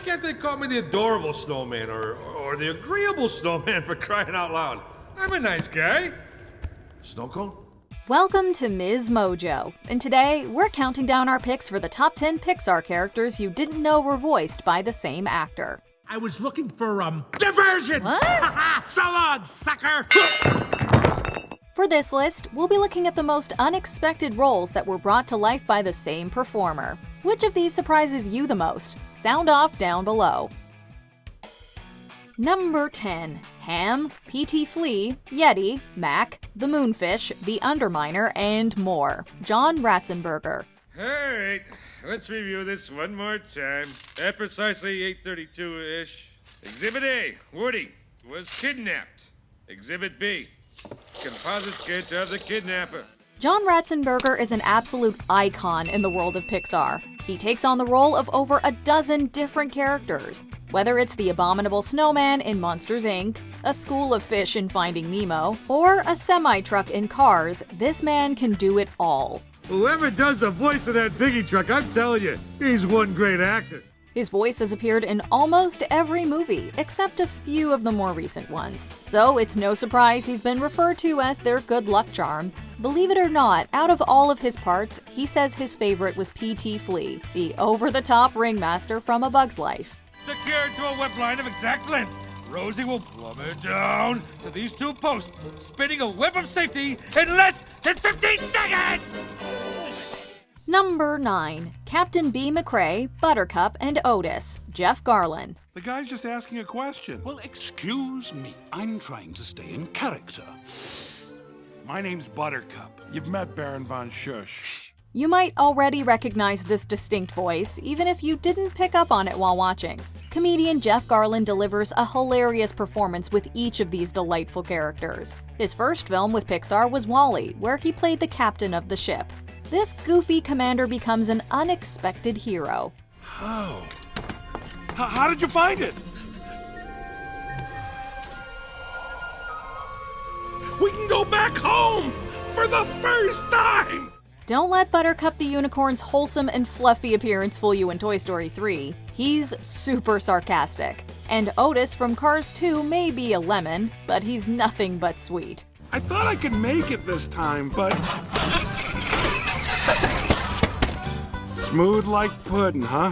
can't they call me the adorable snowman or the agreeable snowman, for crying out loud? I'm a nice guy. Snow cone? Welcome to MsMojo, and today we're counting down our picks for the top 10 Pixar characters you didn't know were voiced by the same actor. I was looking for, diversion! What? So long, sucker! For this list, we'll be looking at the most unexpected roles that were brought to life by the same performer. Which of these surprises you the most? Sound off down below. Number 10. Ham, P.T. Flea, Yeti, Mac, the Moonfish, the Underminer, and more. John Ratzenberger. Alright, let's review this one more time. At precisely 8:32-ish. Exhibit A, Woody, was kidnapped. Exhibit B, composite sketch of the kidnapper. John Ratzenberger is an absolute icon in the world of Pixar. He takes on the role of over a dozen different characters. Whether it's the abominable snowman in Monsters, Inc., a school of fish in Finding Nemo, or a semi-truck in Cars, this man can do it all. Whoever does the voice of that piggy truck, I'm telling you, he's one great actor. His voice has appeared in almost every movie, except a few of the more recent ones. So it's no surprise he's been referred to as their good luck charm. Believe it or not, out of all of his parts, he says his favorite was P.T. Flea, the over-the-top ringmaster from A Bug's Life. Secured to a web line of exact length, Rosie will plummet down to these two posts, spinning a web of safety in less than 15 seconds! Number 9. Captain B. McCrae, Buttercup, and Otis, Jeff Garlin. The guy's just asking a question. Well, excuse me. I'm trying to stay in character. My name's Buttercup. You've met Baron von Schusch. You might already recognize this distinct voice, even if you didn't pick up on it while watching. Comedian Jeff Garlin delivers a hilarious performance with each of these delightful characters. His first film with Pixar was WALL-E, where he played the captain of the ship. This goofy commander becomes an unexpected hero. How? How did you find it? We can go back home for the first time! Don't let Buttercup the Unicorn's wholesome and fluffy appearance fool you in Toy Story 3. He's super sarcastic. And Otis from Cars 2 may be a lemon, but he's nothing but sweet. I thought I could make it this time, but... Smooth like pudding, huh?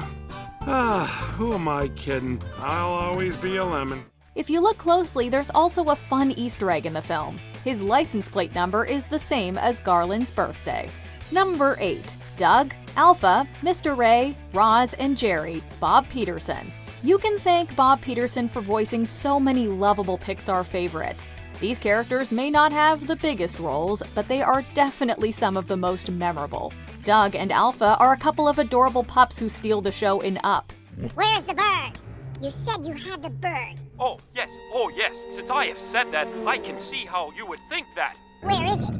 Who am I kidding? I'll always be a lemon. If you look closely, there's also a fun Easter egg in the film. His license plate number is the same as Garland's birthday. Number 8. Doug, Alpha, Mr. Ray, Roz, and Jerry, Bob Peterson. You can thank Bob Peterson for voicing so many lovable Pixar favorites. These characters may not have the biggest roles, but they are definitely some of the most memorable. Doug and Alpha are a couple of adorable pups who steal the show in Up. Where's the bird? You said you had the bird. Oh, yes. Since I have said that, I can see how you would think that. Where is it?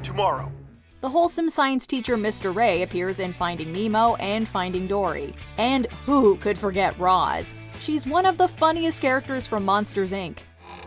Tomorrow. The wholesome science teacher Mr. Ray appears in Finding Nemo and Finding Dory. And who could forget Roz? She's one of the funniest characters from Monsters, Inc.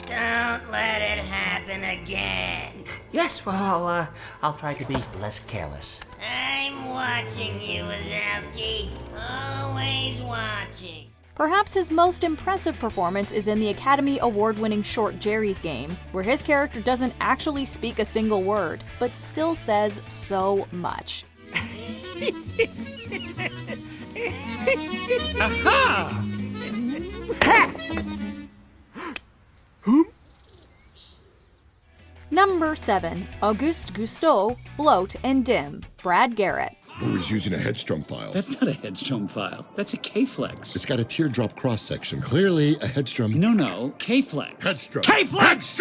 Don't let it happen again. Yes, well, I'll try to be less careless. I'm watching you, Wazowski. Always watching. Perhaps his most impressive performance is in the Academy Award-winning short Jerry's Game, where his character doesn't actually speak a single word, but still says so much. Aha! Number 7. Auguste Gusteau, Bloat, and Dim, Brad Garrett. Louis using a Headstrom file. That's not a Headstrom file. That's a K-Flex. It's got a teardrop cross-section. Clearly a Headstrom. No. K-Flex. Headstrom. K-Flex!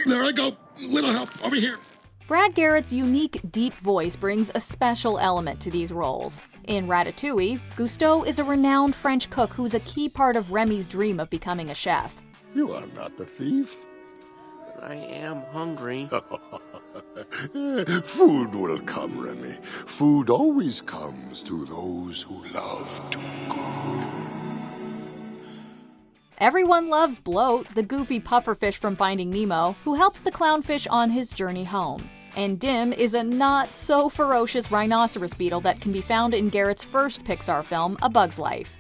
There I go. Little help. Over here. Brad Garrett's unique, deep voice brings a special element to these roles. In Ratatouille, Gusteau is a renowned French cook who's a key part of Remy's dream of becoming a chef. You are not the thief. I am hungry. Food will come, Remy. Food always comes to those who love to cook. Everyone loves Bloat, the goofy pufferfish from Finding Nemo, who helps the clownfish on his journey home. And Dim is a not-so-ferocious rhinoceros beetle that can be found in Garrett's first Pixar film, A Bug's Life.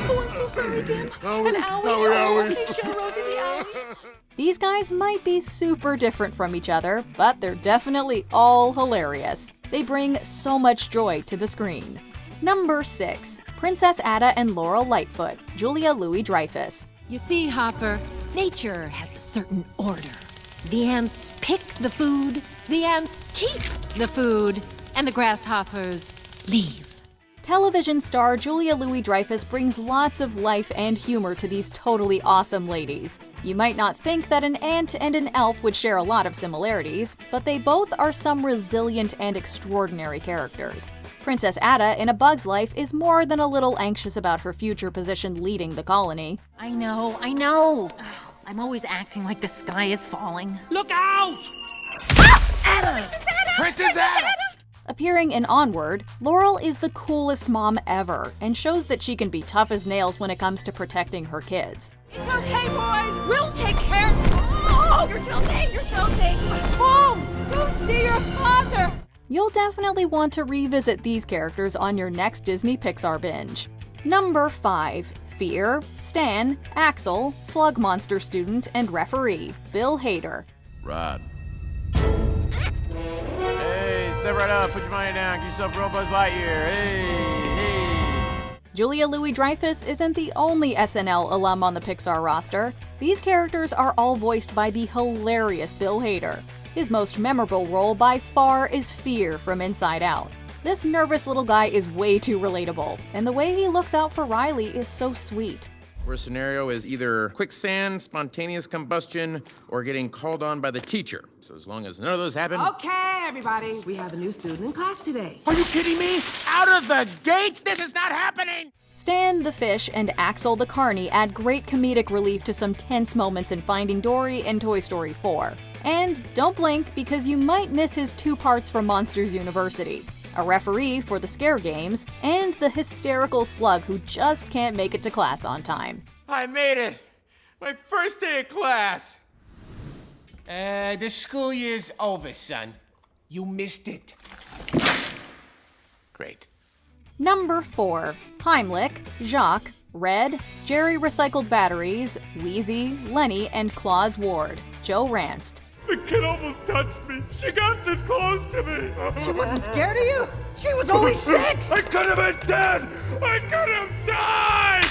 Oh, I'm so sorry, Dim. Owie, An owie. owie. Okay, show Rosie the owie. These guys might be super different from each other, but they're definitely all hilarious. They bring so much joy to the screen. Number 6. Princess Ada and Laurel Lightfoot, Julia Louis-Dreygus. You see, Hopper, nature has a certain order. The ants pick the food, the ants keep the food, and the grasshoppers leave. Television star Julia Louis-Dreygus brings lots of life and humor to these totally awesome ladies. You might not think that an ant and an elf would share a lot of similarities, but they both are some resilient and extraordinary characters. Princess Ada in A Bug's Life is more than a little anxious about her future position leading the colony. I know. I'm always acting like the sky is falling. Look out! Ada! Princess Ada! Appearing in Onward, Laurel is the coolest mom ever and shows that she can be tough as nails when it comes to protecting her kids. It's okay, boys. We'll take care. Oh, you're tilting. Boom! Go see your father. You'll definitely want to revisit these characters on your next Disney Pixar binge. Number 5. Fear, Stan, Axel, Slug Monster student, and referee, Bill Hader. Rod. Hey, step right up, put your money down, get yourself real Buzz Lightyear. Hey. Julia Louis-Dreygus isn't the only SNL alum on the Pixar roster. These characters are all voiced by the hilarious Bill Hader. His most memorable role by far is Fear from Inside Out. This nervous little guy is way too relatable, and the way he looks out for Riley is so sweet. Worst scenario is either quicksand, spontaneous combustion, or getting called on by the teacher. So as long as none of those happen... Okay, everybody, we have a new student in class today. Are you kidding me? Out of the gates? This is not happening! Stan the Fish and Axel the Carny add great comedic relief to some tense moments in Finding Dory and Toy Story 4. And don't blink, because you might miss his 2 parts from Monsters University. A referee for the scare games, and the hysterical slug who just can't make it to class on time. I made it! My first day of class! The school year's over, son. You missed it. Great. Number 4. Heimlich, Jacques, Red, Jerry Recycled Batteries, Wheezy, Lenny, and Claus Ward, Joe Ranft. The kid almost touched me. She got this close to me. She wasn't scared of you? She was only 6! I could have been dead. I could have died.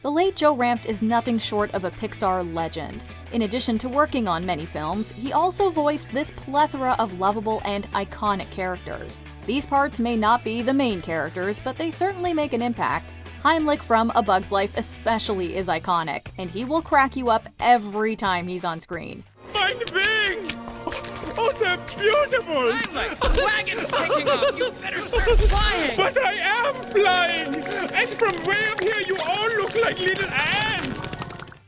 The late Joe Ranft is nothing short of a Pixar legend. In addition to working on many films, he also voiced this plethora of lovable and iconic characters. These parts may not be the main characters, but they certainly make an impact. Heimlich from A Bug's Life especially is iconic, and he will crack you up every time he's on screen. My wings! Oh, they're beautiful! Heimlich, the wagon's taking off! You better start flying! But I am flying! And from way up here, you all look like little ants!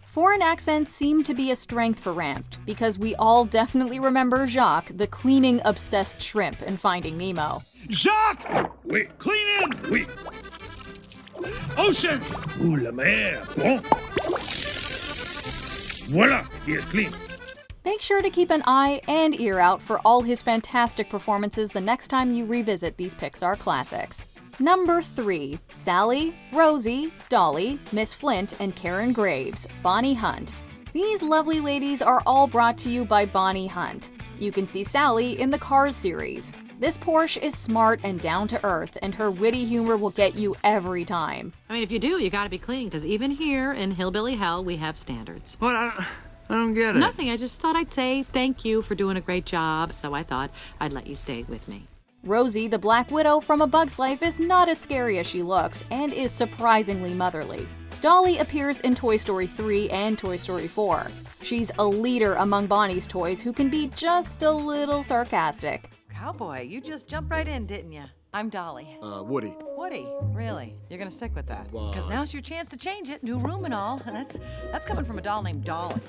Foreign accents seem to be a strength for Ranft, because we all definitely remember Jacques, the cleaning-obsessed shrimp in Finding Nemo. Jacques! Oui, clean in! Oui. Ocean! Ouh, la mer! Bon! Voila! He is clean. Make sure to keep an eye and ear out for all his fantastic performances the next time you revisit these Pixar classics. Number 3. Sally, Rosie, Dolly, Miss Flint, and Karen Graves, Bonnie Hunt. These lovely ladies are all brought to you by Bonnie Hunt. You can see Sally in the Cars series. This Porsche is smart and down to earth, and her witty humor will get you every time. I mean, if you do, you gotta be clean, because even here in Hillbilly Hell, we have standards. What? I don't get it. Nothing. I just thought I'd say thank you for doing a great job, so I thought I'd let you stay with me. Rosie, the Black Widow from A Bug's Life, is not as scary as she looks and is surprisingly motherly. Dolly appears in Toy Story 3 and Toy Story 4. She's a leader among Bonnie's toys who can be just a little sarcastic. Cowboy, you just jumped right in, didn't you? I'm Dolly. Woody. Woody, really? You're gonna stick with that? Because now's your chance to change it. New room and all. And that's coming from a doll named Dolly.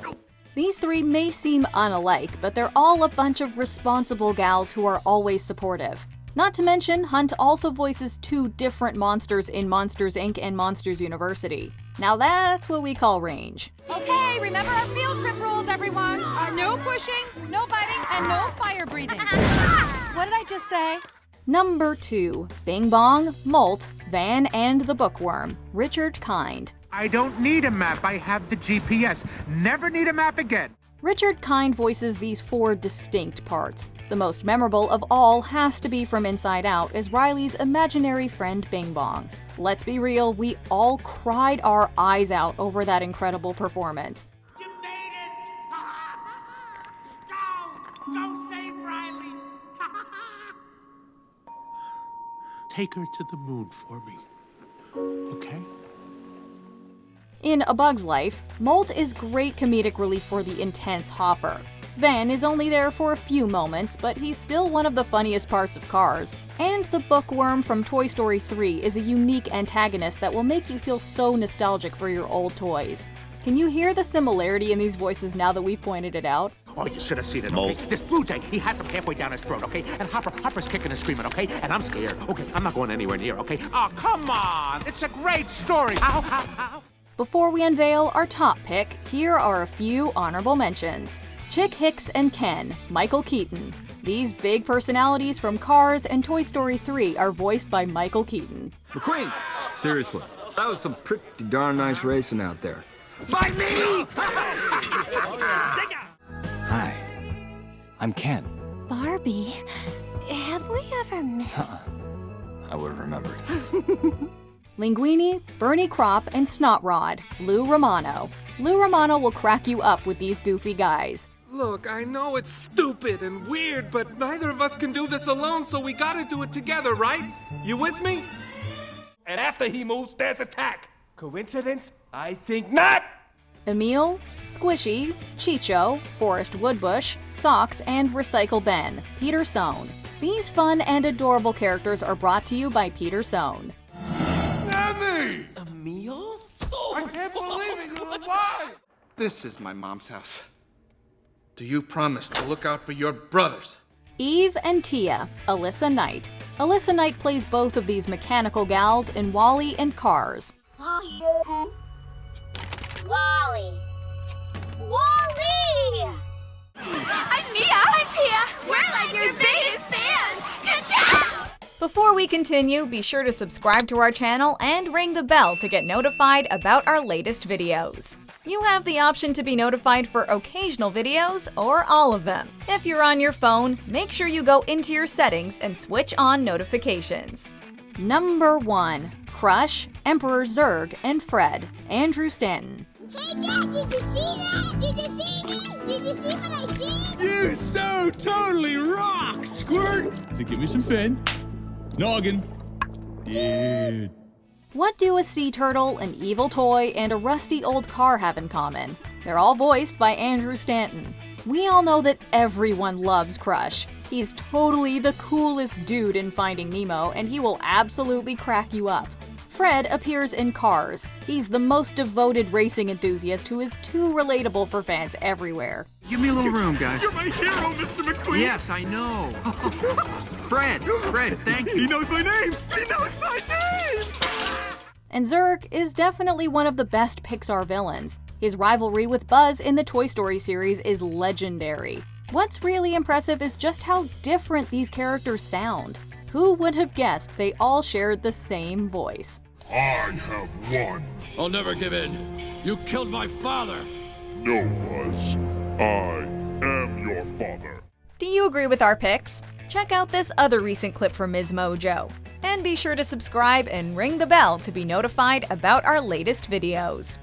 These 3 may seem unalike, but they're all a bunch of responsible gals who are always supportive. Not to mention, Hunt also voices 2 different monsters in Monsters, Inc. and Monsters University. Now that's what we call range. Okay, remember our field trip rules, everyone. No pushing, no biting, and no fire breathing. What did I just say? Number 2. Bing Bong, Molt, Van and the Bookworm, Richard Kind. I don't need a map, I have the GPS. Never need a map again. Richard Kind voices these 4 distinct parts. The most memorable of all has to be from Inside Out as Riley's imaginary friend Bing Bong. Let's be real, we all cried our eyes out over that incredible performance. You made it! Go save Riley! Take her to the moon for me, okay? In A Bug's Life, Molt is great comedic relief for the intense Hopper. Van is only there for a few moments, but he's still one of the funniest parts of Cars. And the Bookworm from Toy Story 3 is a unique antagonist that will make you feel so nostalgic for your old toys. Can you hear the similarity in these voices now that we've pointed it out? Oh, you should have seen it, okay? This Blue Jay, he has him halfway down his throat, okay? And Hopper's kicking and screaming, okay? And I'm scared. Okay, I'm not going anywhere near, okay? Oh, come on! It's a great story! Ow, ow, ow! Before we unveil our top pick, here are a few honorable mentions. Chick Hicks and Ken, Michael Keaton. These big personalities from Cars and Toy Story 3 are voiced by Michael Keaton. McQueen, seriously, that was some pretty darn nice racing out there. By me! Hi, I'm Ken. Barbie, have we ever met? I would have remembered. Linguini, Bernie Kropp, and Snot Rod, Lou Romano. Lou Romano will crack you up with these goofy guys. Look, I know it's stupid and weird, but neither of us can do this alone, so we gotta do it together, right? You with me? And after he moves, there's attack. Coincidence? I think not! Emil, Squishy, Chicho, Forrest Woodbush, Socks, and Recycle Ben, Peter Sohn. These fun and adorable characters are brought to you by Peter Sohn. Emmy! Emil? I can't believe it, you're alive! This is my mom's house. Do you promise to look out for your brothers? Eve and Tia, Alyssa Knight. Alyssa Knight plays both of these mechanical gals in WALL-E and Cars. WALL-E! WALL-E! I'm Mia! I'm Tia! We're like your biggest fans! Good job! Before we continue, be sure to subscribe to our channel and ring the bell to get notified about our latest videos. You have the option to be notified for occasional videos or all of them. If you're on your phone, make sure you go into your settings and switch on notifications. Number 1. Crush, Emperor Zurg, and Fred, Andrew Stanton. Hey, Dad, did you see that? Did you see me? Did you see what I did? You so totally rock, Squirt! So give me some fin. Noggin. Dude. What do a sea turtle, an evil toy, and a rusty old car have in common? They're all voiced by Andrew Stanton. We all know that everyone loves Crush. He's totally the coolest dude in Finding Nemo, and he will absolutely crack you up. Fred appears in Cars. He's the most devoted racing enthusiast who is too relatable for fans everywhere. Give me a little room, guys. You're my hero, Mr. McQueen! Yes, I know. Fred, thank you. He knows my name! He knows my name! And Zurg is definitely one of the best Pixar villains. His rivalry with Buzz in the Toy Story series is legendary. What's really impressive is just how different these characters sound. Who would have guessed they all shared the same voice? I have won. I'll never give in. You killed my father. No, Buzz. I am your father. Do you agree with our picks? Check out this other recent clip from MsMojo. And be sure to subscribe and ring the bell to be notified about our latest videos.